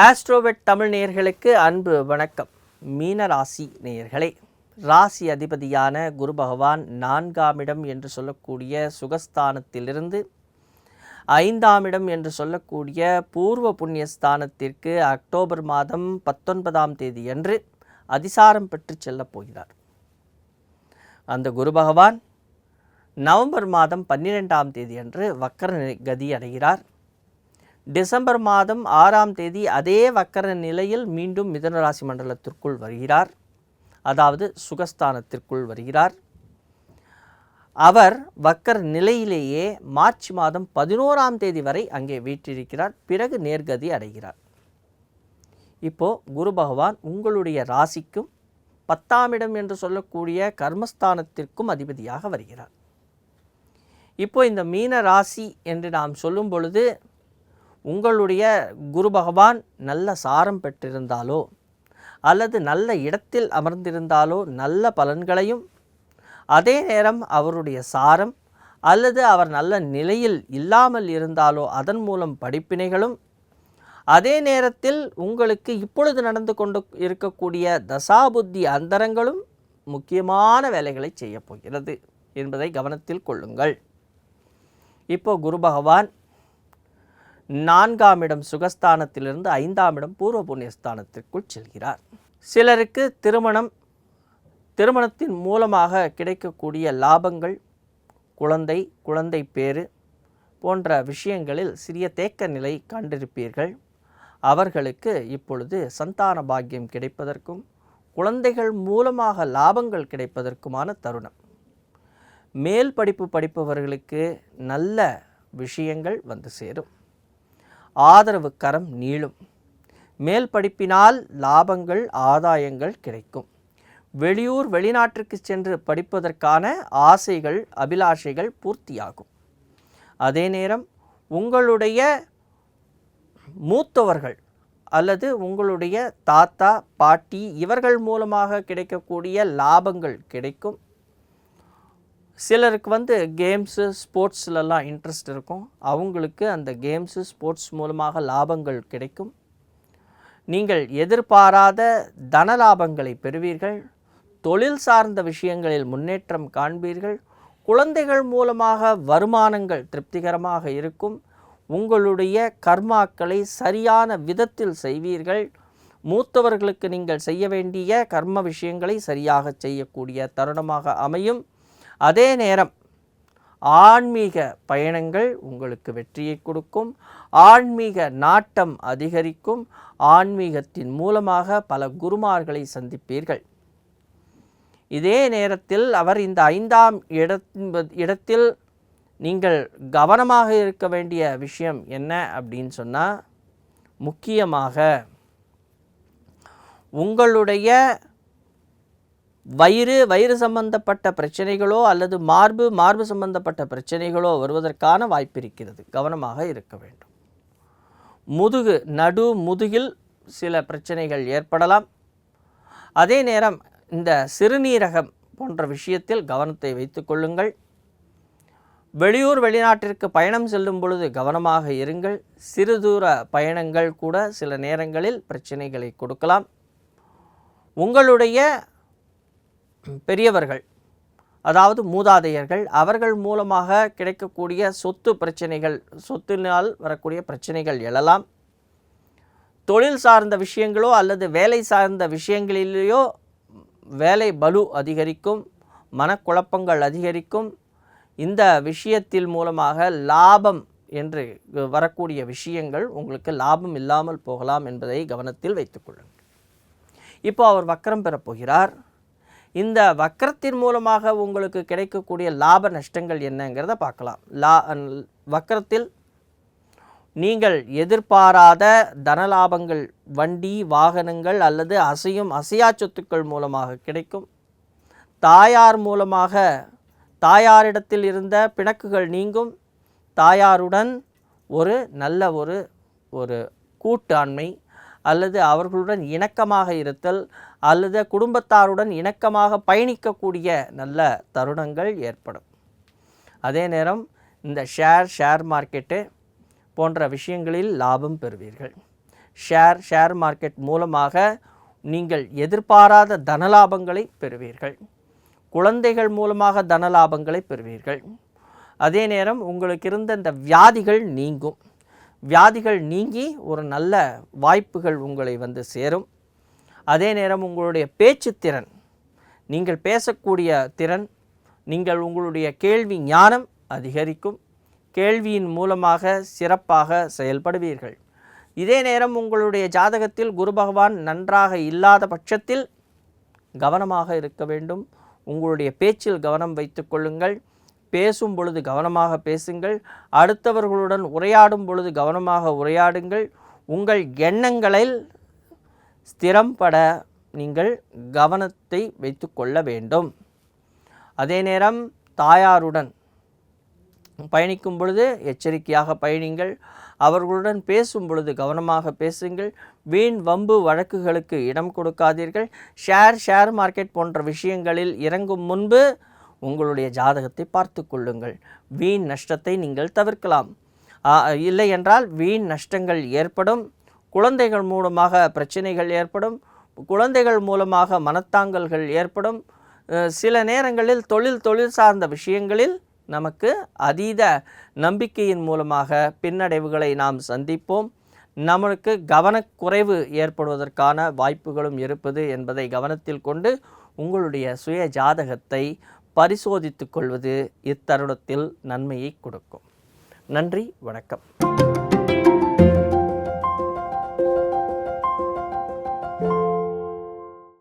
ஆஸ்ட்ரோபெட் தமிழ் நேயர்களுக்கு அன்பு வணக்கம். மீன ராசி நேயர்களே, ராசி அதிபதியான குரு பகவான் 4ஆம் இடம் என்று சொல்லக்கூடிய சுகஸ்தானத்திலிருந்து 5ஆம் இடம் என்று சொல்லக்கூடிய பூர்வ புண்ணியஸ்தானத்திற்கு அக்டோபர் மாதம் 19ஆம் தேதி அன்று அதிசாரம் பெற்று செல்லப் போகிறார். அந்த குரு பகவான் நவம்பர் மாதம் 12ஆம் தேதி அன்று வக்கர கதி அடைகிறார். டிசம்பர் மாதம் 6ஆம் தேதி அதே வக்கர நிலையில் மீண்டும் மிதுன ராசி மண்டலத்திற்குள் வருகிறார். அதாவது சுகஸ்தானத்திற்குள் வருகிறார். அவர் வக்கர நிலையிலேயே மார்ச் மாதம் 11ஆம் தேதி வரை அங்கே வீற்றிருக்கிறார். பிறகு நேர்கதி அடைகிறார். இப்போ குரு பகவான் உங்களுடைய ராசிக்கும் 10ஆம் இடம் என்று சொல்லக்கூடிய கர்மஸ்தானத்திற்கும் அதிபதியாக வருகிறார். இப்போ இந்த மீன ராசி என்று நாம் சொல்லும் பொழுது உங்களுடைய குரு பகவான் நல்ல சாரம் பெற்றிருந்தாலோ அல்லது நல்ல இடத்தில் அமர்ந்திருந்தாலோ நல்ல பலன்களையும், அதே நேரம் அவருடைய சாரம் அல்லது அவர் நல்ல நிலையில் இல்லாமல் இருந்தாலோ அதன் மூலம் படிப்பினைகளும், அதே நேரத்தில் உங்களுக்கு இப்பொழுது நடந்து கொண்டு இருக்கக்கூடிய தசாபுத்தி அந்தரங்களும் முக்கியமான வேலைகளை செய்ய போகிறது என்பதை கவனத்தில் கொள்ளுங்கள். இப்போ குரு பகவான் 4ஆம் இடம் சுகஸ்தானத்திலிருந்து 5ஆம் இடம் பூர்வ புண்ணியஸ்தானத்திற்குள் செல்கிறார். சிலருக்கு திருமணத்தின் மூலமாக கிடைக்கக்கூடிய லாபங்கள், குழந்தை பேறு போன்ற விஷயங்களில் சிறிய தேக்க நிலை கண்டிருப்பீர்கள். அவர்களுக்கு இப்பொழுது சந்தான பாக்கியம் கிடைப்பதற்கும் குழந்தைகள் மூலமாக லாபங்கள் கிடைப்பதற்குமான தருணம். மேல் படிப்பு படிப்பவர்களுக்கு நல்ல விஷயங்கள் வந்து சேரும். ஆதரவு கரம் நீளும். மேல் படிப்பினால் லாபங்கள், ஆதாயங்கள் கிடைக்கும். வெளியூர் வெளிநாட்டிற்கு சென்று படிப்பதற்கான ஆசைகள், அபிலாஷைகள் பூர்த்தியாகும். அதே நேரம் உங்களுடைய மூத்தவர்கள் அல்லது உங்களுடைய தாத்தா பாட்டி இவர்கள் மூலமாக கிடைக்கக்கூடிய லாபங்கள் கிடைக்கும். சிலருக்கு கேம்ஸு ஸ்போர்ட்ஸ்லலாம் இன்ட்ரெஸ்ட் இருக்கும். அவங்களுக்கு அந்த கேம்ஸு ஸ்போர்ட்ஸ் மூலமாக லாபங்கள் கிடைக்கும். நீங்கள் எதிர்பாராத தன லாபங்களை பெறுவீர்கள். தொழில் சார்ந்த விஷயங்களில் முன்னேற்றம் காண்பீர்கள். குழந்தைகள் மூலமாக வருமானங்கள் திருப்திகரமாக இருக்கும். உங்களுடைய கர்மாக்களை சரியான விதத்தில் செய்வீர்கள். மூத்தவர்களுக்கு நீங்கள் செய்ய வேண்டிய கர்ம விஷயங்களை சரியாக செய்யக்கூடிய தருணமாக அமையும். அதே நேரம் ஆன்மீக பயணங்கள் உங்களுக்கு வெற்றியை கொடுக்கும். ஆன்மீக நாட்டம் அதிகரிக்கும். ஆன்மீகத்தின் மூலமாக பல குருமார்களை சந்திப்பீர்கள். இதே நேரத்தில் அவர் இந்த 5ஆம் இடத்தில் நீங்கள் கவனமாக இருக்க வேண்டிய விஷயம் என்ன அப்படின்னு சொன்னால், முக்கியமாக உங்களுடைய வயிறு சம்பந்தப்பட்ட பிரச்சனைகளோ அல்லது மார்பு சம்பந்தப்பட்ட பிரச்சனைகளோ வருவதற்கான வாய்ப்பு இருக்கிறது. கவனமாக இருக்க வேண்டும். முதுகில் சில பிரச்சனைகள் ஏற்படலாம். அதே நேரம் இந்த சிறுநீரகம் போன்ற விஷயத்தில் கவனத்தை வைத்து கொள்ளுங்கள். வெளியூர் வெளிநாட்டிற்கு பயணம் செல்லும் பொழுது கவனமாக இருங்கள். சிறு தூர பயணங்கள் கூட சில நேரங்களில் பிரச்சனைகளை கொடுக்கலாம். உங்களுடைய பெரியவர்கள், அதாவது மூதாதையர்கள், அவர்கள் மூலமாக கிடைக்கக்கூடிய சொத்து பிரச்சனைகள், சொத்தினால் வரக்கூடிய பிரச்சனைகள் எழலாம். தொழில் சார்ந்த விஷயங்களோ அல்லது வேலை சார்ந்த விஷயங்களிலேயோ வேலை பலு அதிகரிக்கும். மனக்குழப்பங்கள் அதிகரிக்கும். இந்த விஷயத்தில் மூலமாக லாபம் என்று வரக்கூடிய விஷயங்கள் உங்களுக்கு லாபம் இல்லாமல் போகலாம் என்பதை கவனத்தில் வைத்துக்கொள்ளுங்கள். இப்போ அவர் வக்கரம் பெறப்போகிறார். இந்த வக்கரத்தின் மூலமாக உங்களுக்கு கிடைக்கக்கூடிய லாப நஷ்டங்கள் என்னங்கிறத பார்க்கலாம். வக்கரத்தில் நீங்கள் எதிர்பாராத தனலாபங்கள், வண்டி வாகனங்கள் அல்லது அசையா சொத்துக்கள் மூலமாக கிடைக்கும். தாயார் மூலமாக தாயாரிடத்தில் இருந்த பிணக்குகள் நீங்கும். தாயாருடன் ஒரு நல்ல ஒரு கூட்டாண்மை அல்லது அவர்களுடன் இணக்கமாக இருத்தல் அல்லது குடும்பத்தாருடன் இணக்கமாக பயணிக்கக்கூடிய நல்ல தருணங்கள் ஏற்படும். அதே நேரம் இந்த ஷேர் மார்க்கெட்டு போன்ற விஷயங்களில் லாபம் பெறுவீர்கள். ஷேர் மார்க்கெட் மூலமாக நீங்கள் எதிர்பாராத தனலாபங்களை பெறுவீர்கள். குழந்தைகள் மூலமாக தனலாபங்களை பெறுவீர்கள். அதே நேரம் உங்களுக்கு இருந்த இந்த வியாதிகள் நீங்கும். வியாதிகள் நீங்கி ஒரு நல்ல வாய்ப்புகள் உங்களை வந்து சேரும். அதே நேரம் உங்களுடைய பேச்சு திறன், நீங்கள் பேசக்கூடிய திறன், நீங்கள் உங்களுடைய கேள்வி ஞானம் அதிகரிக்கும். கேள்வியின் மூலமாக சிறப்பாக செயல்படுவீர்கள். இதே நேரம் உங்களுடைய ஜாதகத்தில் குரு பகவான் நன்றாக இல்லாத பட்சத்தில் கவனமாக இருக்க வேண்டும். உங்களுடைய பேச்சில் கவனம் வைத்து கொள்ளுங்கள். பேசும் பொழுது கவனமாக பேசுங்கள். அடுத்தவர்களுடன் உரையாடும் பொழுது கவனமாக உரையாடுங்கள். உங்கள் எண்ணங்களில் ஸ்திரம்பட நீங்கள் கவனத்தை வைத்து கொள்ள வேண்டும். அதே நேரம் தாயாருடன் பயணிக்கும் பொழுது எச்சரிக்கையாக பயணிங்கள். அவர்களுடன் பேசும் பொழுது கவனமாக பேசுங்கள். வீண் வம்பு வழக்குகளுக்கு இடம் கொடுக்காதீர்கள். ஷேர் மார்க்கெட் போன்ற விஷயங்களில் இறங்கும் முன்பு உங்களுடைய ஜாதகத்தை பார்த்து கொள்ளுங்கள். வீண் நஷ்டத்தை நீங்கள் தவிர்க்கலாம். இல்லை என்றால் வீண் நஷ்டங்கள் ஏற்படும். குழந்தைகள் மூலமாக பிரச்சனைகள் ஏற்படும். குழந்தைகள் மூலமாக மனத்தாங்கல்கள் ஏற்படும். சில நேரங்களில் தொழில் சார்ந்த விஷயங்களில் நமக்கு அதீத நம்பிக்கையின் மூலமாக பின்னடைவுகளை நாம் சந்திப்போம். நமக்கு கவனக்குறைவு ஏற்படுவதற்கான வாய்ப்புகளும் இருப்பது என்பதை கவனத்தில் கொண்டு உங்களுடைய சுய ஜாதகத்தை பரிசோதித்து கொள்வது இத்தருணத்தில் நன்மையை கொடுக்கும். நன்றி, வணக்கம்.